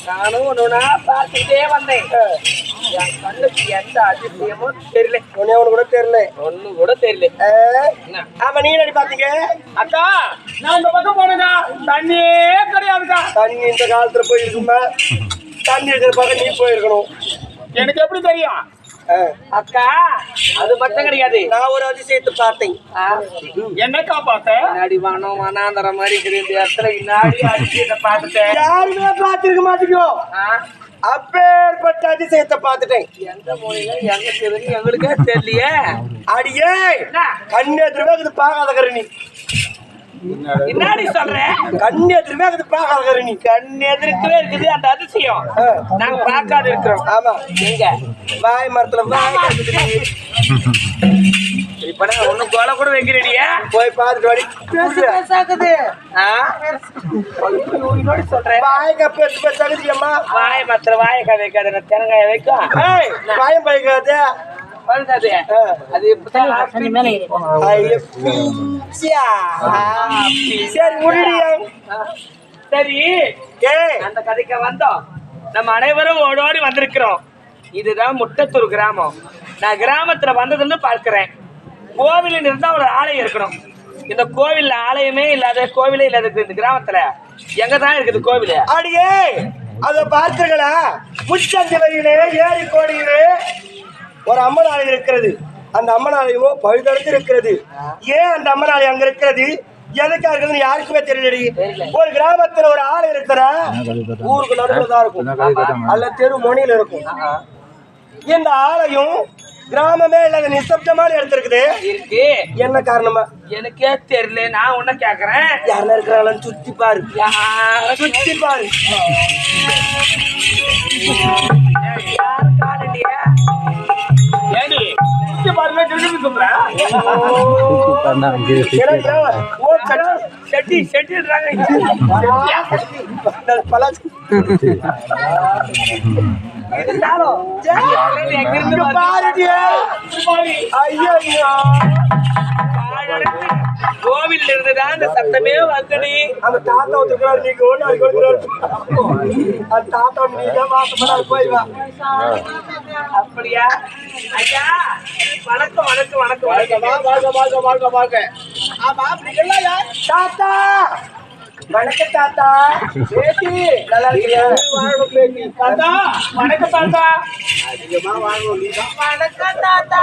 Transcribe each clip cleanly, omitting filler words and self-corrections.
நானும் ஒண்ணுனா பார்த்துட்டே வந்தேன். என் கண்ணுக்கு எந்த அதிசயமும் தெரியல. ஒண்ணு கூட தெரியல. ஆமா, நீ நடி பாத்தீங்க அக்கா. நான் இந்த பக்கம் போனேங்க, தண்ணியே கிடையாதுக்கா. தண்ணி இந்த காலத்துல போயிருக்குமா? தண்ணி இருக்கிற பக்கம் நீ போயிருக்கணும். எனக்கு எப்படி தெரியும் அக்கா? அது மட்டும் கிடையாது, நான் ஒரு அதிசயத்தை பார்த்தேன். என்னக்கா பார்த்தேன்? நாடி வானம் வனாந்தர மாதிரி இந்த இடத்துல நாடி அதிசயத்தை பார்த்துட்டேன். யாருமே பார்த்திருக்க மாட்டேங்கோ. அப்பேற்பட்ட அதிசயத்தை பார்த்துட்டேன். எந்த மொழியில எங்க தெரிஞ்சு எங்களுக்கே தெரியலையே. அடியே கண்ணெதிரவே இது பார்க்காத கருணி. என்னடி சொல்ற? கண்ணெதிரவே இது பார்க்காத கருணி. கண்ணெதிர்க்கவே இருக்குது அந்த அதிசயம். நாங்க பார்க்காத இருக்கிறோம். ஆமா, எங்க வாய் மரத்துல வாய் இப்ப நான் ஒண்ணு கோல கூட வைக்கிறேடியா? போய் பார்த்துட்டு வாடி. பேசாக்குது சொல்றேன். வாயக்கா பேசு பேசாக்குதியம்மா. வாய மரத்துல வாயக்கா வைக்காத, தெனங்காய வைக்கும். வாயம் பழிக்காது. சரி சரி, அந்த கதைக்கு வந்தோம். நம்ம அனைவரும் ஓடோடி வந்திருக்கிறோம். இதுதான் முட்டத்தூர் கிராமம். நான் கிராமத்துல வந்ததுன்னு பார்க்கிறேன். கோவிலில் இருந்தா ஒரு ஆலயம் இருக்கணும். இந்த கோவில்ல ஆலயமே இல்லாத, கோவிலே இல்லாத இந்த கிராமத்துல எங்கதான் இருக்குது கோவில்? அடியே அத பார்த்தீங்களா? முச்சந்தி வரையிலே ஏரி கோடியிலே ஒரு அம்மன் ஆலயம் இருக்கிறது. அந்த அம்மன் ஆலயமோ பழுதடைந்து இருக்கிறது. ஏன் அந்த அம்மன் ஆலயம் அங்க இருக்கிறது, எதுக்கா இருக்குதுன்னு யாருக்குமே தெரியலடி. ஒரு கிராமத்துல ஒரு ஆலயம் இருக்கிறா, ஊருக்கு நடுவுலதான் இருக்கும், அல்ல தெரு மொழியில இருக்கும். இந்த ஆலயம் கிராமமே இல்லாத நிசப்தமான இடத்துல இருக்குது. இருக்கு. என்ன காரணமா எனக்கே தெரியல. நான் ஒன்ன கேக்குறேன், யாரெல்லாம் இருக்கிறாங்கன்னு சுத்தி பாரு. சுத்தி பாரு. கோவில் இருந்துதான் அந்த சத்தமே வந்தடி. அந்த தாத்தா ஒத்துக்கிறாரு, நீங்க தாத்தா போய்வா. அப்படியா ஐயா? வணக்கம் வணக்கம் வணக்கம் வணக்கம். ஆமா, தாத்தா வணக்கம் தாத்தா. பேட்டி நல்லா இருக்கியா? தாத்தா வணக்கம் தாத்தா. வணக்கம் தாத்தா.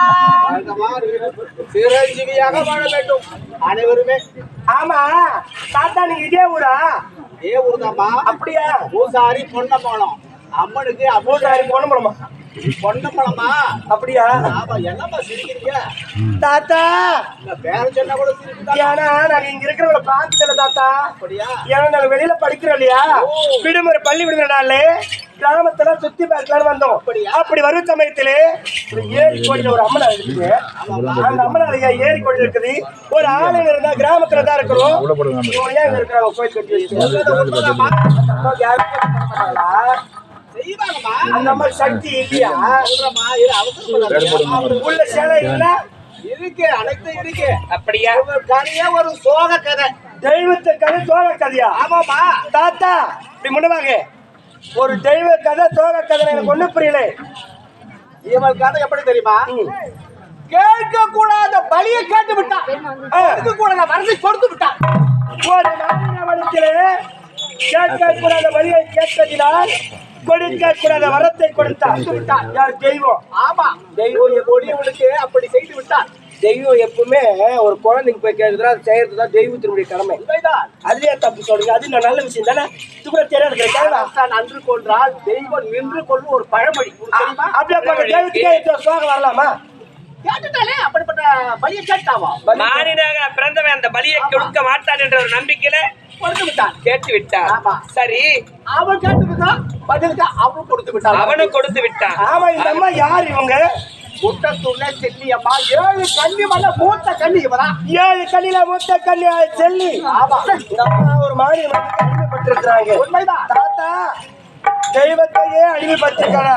சிரஞ்சீவியாக வாழ வேண்டும் அனைவருமே. ஆமா தாத்தா, நீங்க இதே ஊரா? இதே ஊர் தான்ப்பா. அப்படியா? பூசாரி பொன்னம்பலம் அம்மனுக்கு. பூசாரி பொன்னம்பலமா? பொன்னம்பலமா? அப்படியா? ஆமா. என்னப்பா சிரிக்கிறீங்க தாத்தா? பேர சொன்னா கூட சிரிக்கிறீங்க. ஏன்னா நாங்க இங்க இருக்கிறவங்கள பாத்துக்கல தாத்தா. அப்படியா? ஏன்னா நாங்க வெளியில படிக்கிறோம் இல்லையா, விடுமுறை பள்ளி விடுமுறை நாள்ல கிராமத்துல சுத்தி பார்க்கலான்னு வந்தோம். அப்படி வரும் சமயத்திலே ஏரி கோடியில ஒரு அம்மன் இருக்குது. அந்த அம்மன் ஏரி கோடியில் இருக்குது. ஒரு ஆலயம் இருந்தா கிராமத்துல தான் இருக்கிறோம். ஏன் இருக்கிறாங்க கோயில் கட்டி அந்த மாதிரி சக்தி இல்லையா? உள்ள சேலை இல்ல இருக்கு, அனைத்தும் இருக்கு. அப்படியா? கதையா ஒரு சோக கதை, தெய்வத்தை கதை சோக கதையா? ஆமாமா தாத்தா. இப்படி முன்னவாங்க ஒரு தெய்வ கதை சோக கதை எனக்கு ஒண்ணு புரியல. இவன் கதை எப்படி தெரியுமா? கேட்க கூடாத பலியை கேட்டு விட்டான், கூட வரதை கொடுத்து விட்டான். ஒரு நாளிலே கேட்க கூடாத வழியை கேட்கதினால் கொடுக்க கூடாத வரத்தை கொடுத்தார். யார்? தெய்வம். ஆமா, தெய்வம் கொடியவனுக்கு அப்படி செய்து விட்டார். தெய்வம் எப்பவுமே ஒரு குழந்தைக்கு போய் கேட்குறா, அது செய்யறதுதான் தெய்வத்தினுடைய கடமை. அதுலயே தப்பு சொல்றீங்க. அது நல்ல விஷயம் தானே. இது கூட தெரியாது. அன்று கொன்றால் தெய்வம் நின்று கொள்ளும் ஒரு பழமொழி. அப்படியே தெய்வத்துக்கே சோகம் வரலாமா? கேட்டுட்டாலே அப்படிப்பட்ட பலியை கேட்டாவா? மானிடாக பிறந்தவன் அந்த பலியை கொடுக்க மாட்டான் என்ற ஒரு நம்பிக்கையில கொடுத்து விட்டான், கேட்டு விட்டான். சரி, அவன் கேட்டு விட்டான், பதிலுக்கு அவன் கொடுத்து விட்டான், அவனும் கொடுத்து விட்டான். ஆமா, இந்த அம்மா யார்? இவங்க முட்டத்தூர்ல செல்லி அம்மா. 7 கன்னி மல்ல மூத்த கன்னி இவரா? 7 கன்னில மூத்த கன்னி செல்லி. ஆமா, இந்த அம்மா ஒரு மாதிரி அடிமைப்பட்டிருக்கிறாங்க. உண்மைதான் தாத்தா. தெய்வத்தையே அடிமைப்பட்டிருக்கானா?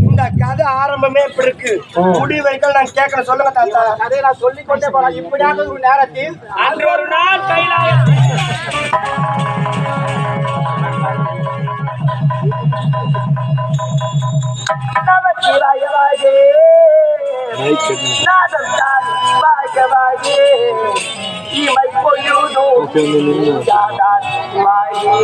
இந்த இந்த கதை ஆரம்பமே இப்படி இருக்கு. முடிவு வரைக்கும் நான் கேட்கறேன். சொல்லுங்க தாத்தா. கதையை நான் சொல்லிக் கொண்டே போறேன். இப்படியாக ஒரு நேரத்தில் அன்று ஒரு நாள் கைலாயம் நமச்சிவாயவாகே நாதம் தான் வாகவாகே இமை பொழுதோ யாதான் வாயே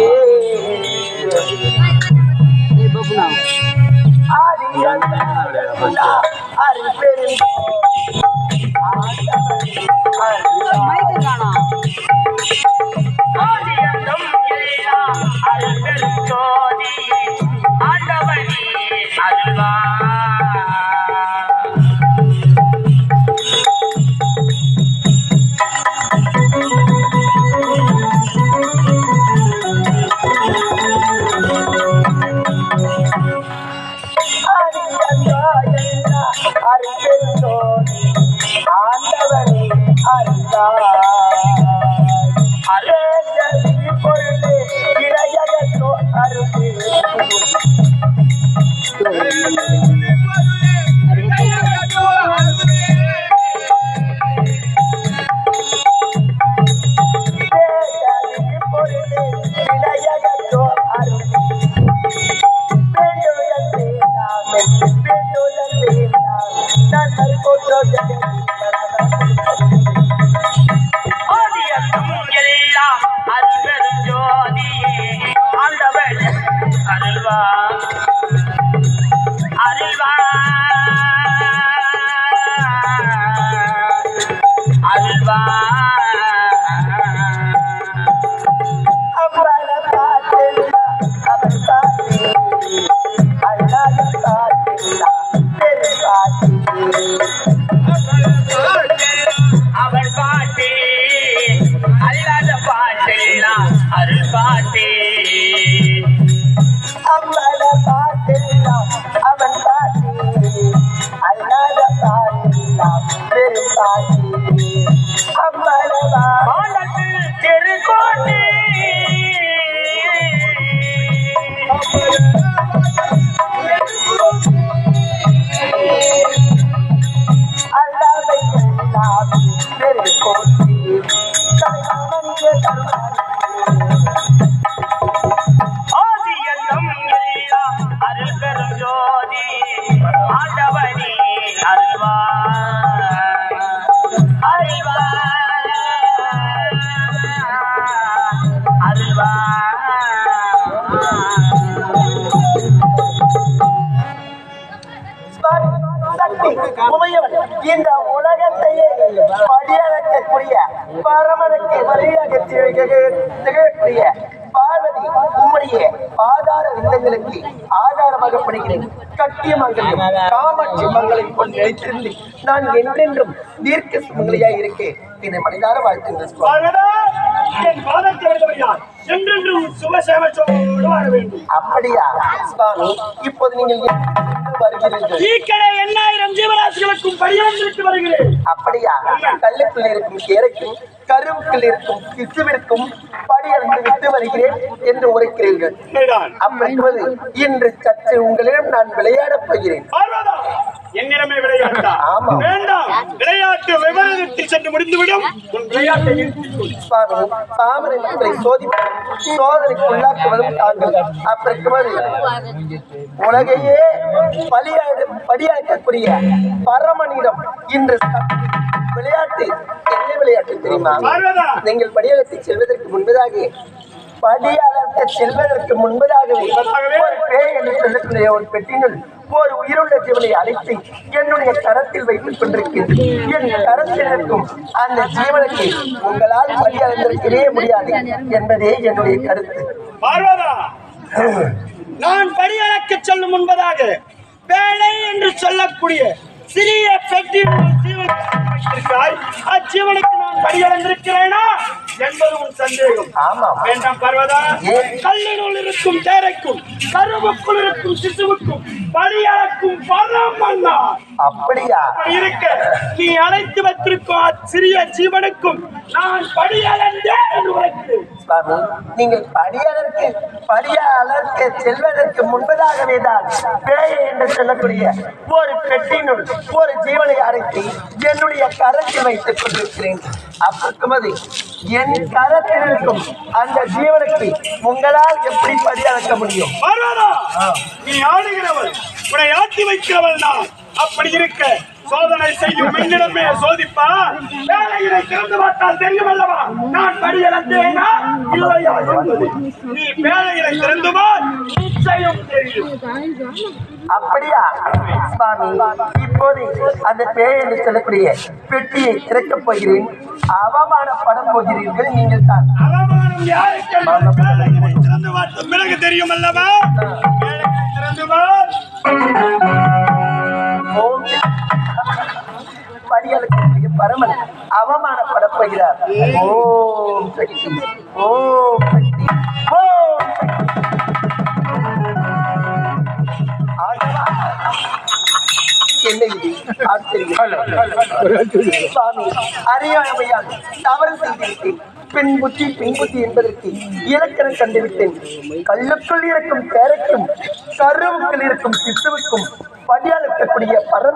இந்த உலகத்தையே படியளக்கக்கூடிய பரமனுக்கு வழியாக திகழக்கூடிய பார்வதி உம்முடைய ஆதார விந்தங்களுக்கு ஆதாரமாக படுகிறேன். கட்டிய மங்களையும் காமாட்சி மங்களையும் கொண்டு நினைத்திருந்து நான் என்றென்றும் தீர்க்க சுமங்கலியாய் இருக்கேன். என்னை மனிதார வாழ்த்துங்கள். அப்படியா சுவாமி? இப்போது நீங்கள் அப்படியா? கல்லுக்குள் இருக்கும் கேரைக்கும் கருவுக்குள் இருக்கும் சிசுவிற்கும் படியடைந்து விட்டு வருகிறேன் என்று உரைக்கிறீர்கள். அப்படிப்பது இன்று சற்று உங்களிடம் நான் விளையாடப் போகிறேன். என்னிடமே விளையாட்டா? வேண்டாம், விளையாட்டு விவாதத்தில் சென்று முடிந்துவிடும். சுவாமி, பாமரை மக்களை சோதனைக்கு உள்ளாக்குவதும் தாங்கள். அப்படிப்பது உலகையே படியாக்கக்கூடிய பரமனிடம் இன்று விளையாட்டு என்ன விளையாட்டு தெரியுமா? நீங்கள் படியாளத்தை செல்வதற்கு முன்பதாகவே ஒரு பேய் என்று சொல்லக்கூடிய ஒரு பெட்டினுள் ஒரு உயிருள்ள ஜீவனை அழைத்து என்னுடைய கரத்தில் வைத்துக் கொண்டிருக்கின்றேன். என் கரத்தில் இருக்கும் அந்த ஜீவனுக்கு உங்களால் படியளந்திருக்கவே முடியாது என்பதே என்னுடைய கருத்து. பார்வதா, நான் படியளக்க செல்லும் முன்பதாக வேலை என்று சொல்லக்கூடிய சிறிய பெட்டி அஜீவனுக்கு நான் படியளந்திருக்கிறேனா என்பது உன் சந்தேகம். வேண்டாம் பார்வதா, கல்லினுள் இருக்கும் தேரைக்கும் கருவுக்குள் இருக்கும் சிசுவுக்கும் படியளக்கும் பரமன்னா. அப்படியா இருக்க நீ அழைத்து வைத்திருக்கும் சிறிய ஜீவனுக்கும் நான் படியளந்தேன் என்று உரைக்கிறேன். சுவாமி, நீங்கள் படியாளருக்கு செல்வதற்கு முன்பதாகவே தான் பேயை என்று சொல்லக்கூடிய ஒரு பெட்டினுள் ஒரு ஜீவனை அடைத்து என்னுடைய கரத்தில் வைத்துக் கொண்டிருக்கிறேன். அப்போது என் கரத்தில் இருக்கும் அந்த ஜீவனுக்கு உங்களால் எப்படி படியளக்க முடியும்? பார்வதா, நீ ஆடுகிறவள், உன்னை ஆட்டி வைக்கிறவள் நான். அப்படி இருக்க சோதனை செய்யும் என்னிடமே சோதிப்பா. வேலையினை திறந்து பார்த்தால் தெரியும் அல்லவா நான் படியளந்தேனா இல்லையா என்பது. நீ வேலையினை திறந்து பார், நிச்சயம் தெரியும். அப்படியா சுவாமி? இப்போது அந்த பேய் என்று சொல்லக்கூடிய பெட்டியை திறக்கப் போகிறேன். அவமானப்படப் போகிறீர்கள் நீங்கள் தான். அவமானம் யாருக்கு? வேலையினை திறந்து பார்த்த பிறகு தெரியும் அல்லவா. வேலையினை திறந்து பார். படியளக்கக்கூடிய பரமன் அவமானப்படப் போகிறார். ஓம் சக்தி, ஓம் சக்தி, ஓம் என்ன இது ஆச்சரியம்! சுவாமி, அறியாமையால் தவறு செய்திருக்கேன். பெண் புத்தி என்பதற்கு இலக்கணம் கண்டுவிட்டேன். கல்லுக்குள் இருக்கும் கேரக்கும் கருவுக்குள் இருக்கும் சிசுவுக்கும் படியாளக்கூடிய பரமன்